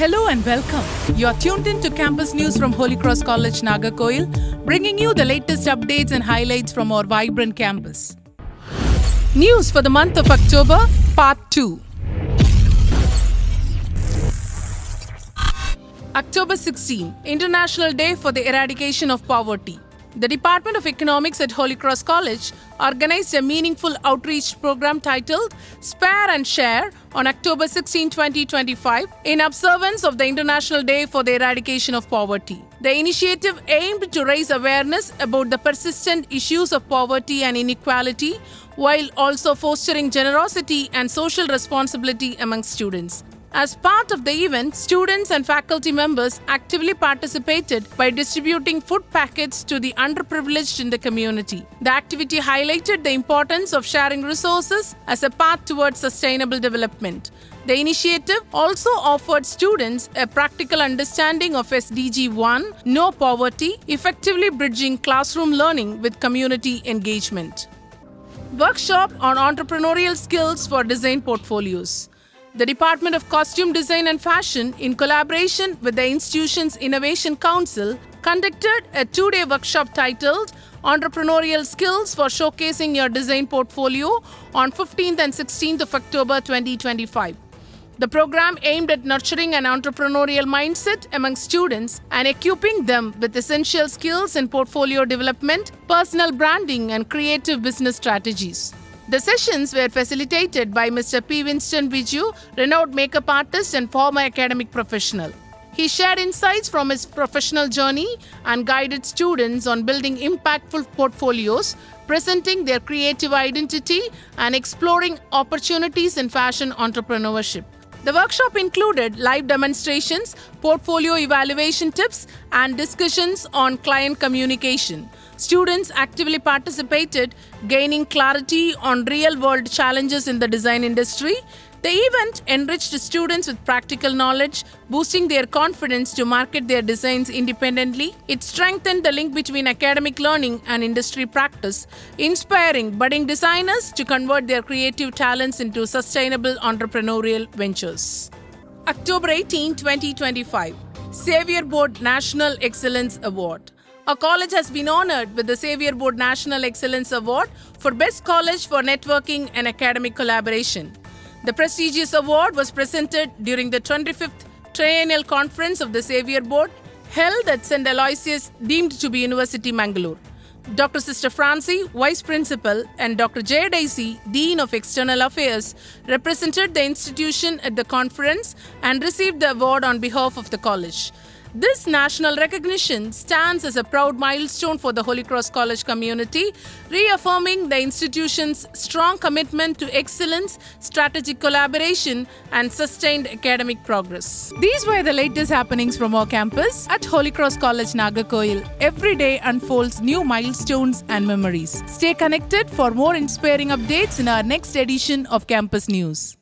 Hello and welcome. You're tuned in to campus news from Holy Cross College, Nagercoil, bringing you the latest updates and highlights from our vibrant campus. News for the month of October, Part-02. October 16, International Day for the Eradication of Poverty. The Department of Economics at Holy Cross College organized a meaningful outreach program titled Spare and Share on October 16, 2025 in observance of the International Day for the Eradication of Poverty. The initiative aimed to raise awareness about the persistent issues of poverty and inequality while also fostering generosity and social responsibility among students. As part of the event, students and faculty members actively participated by distributing food packets to the underprivileged in the community. The activity highlighted the importance of sharing resources as a path towards sustainable development. The initiative also offered students a practical understanding of SDG 1, No Poverty, effectively bridging classroom learning with community engagement. Workshop on entrepreneurial skills for design portfolios. The Department of Costume Design and Fashion, in collaboration with the institution's Innovation Council, conducted a two-day workshop titled Entrepreneurial Skills for Showcasing Your Design Portfolio on 15th and 16th of October 2025. The program aimed at nurturing an entrepreneurial mindset among students and equipping them with essential skills in portfolio development, personal branding, and creative business strategies. The sessions were facilitated by Mr. P. Winston Viju, renowned makeup artist and former academic professional. He shared insights from his professional journey and guided students on building impactful portfolios, presenting their creative identity, and exploring opportunities in fashion entrepreneurship. The workshop included live demonstrations, portfolio evaluation tips, and discussions on client communication. Students actively participated, gaining clarity on real-world challenges in the design industry. The event enriched students with practical knowledge, boosting their confidence to market their designs independently. It strengthened the link between academic learning and industry practice, inspiring budding designers to convert their creative talents into sustainable entrepreneurial ventures. October 18, 2025, Xavier Board National Excellence Award. Our college has been honored with the Xavier Board National Excellence Award for Best College for Networking and Academic Collaboration. The prestigious award was presented during the 25th Triennial Conference of the Xavier Board held at St. Aloysius, deemed to be University, Mangalore. Dr. Sister Francie, Vice Principal, and Dr. J. Dicey, Dean of External Affairs, represented the institution at the conference and received the award on behalf of the college. This national recognition stands as a proud milestone for the Holy Cross College community, reaffirming the institution's strong commitment to excellence, strategic collaboration, and sustained academic progress. These were the latest happenings from our campus at Holy Cross College, Nagercoil. Every day unfolds new milestones and memories. Stay connected for more inspiring updates in our next edition of Campus News.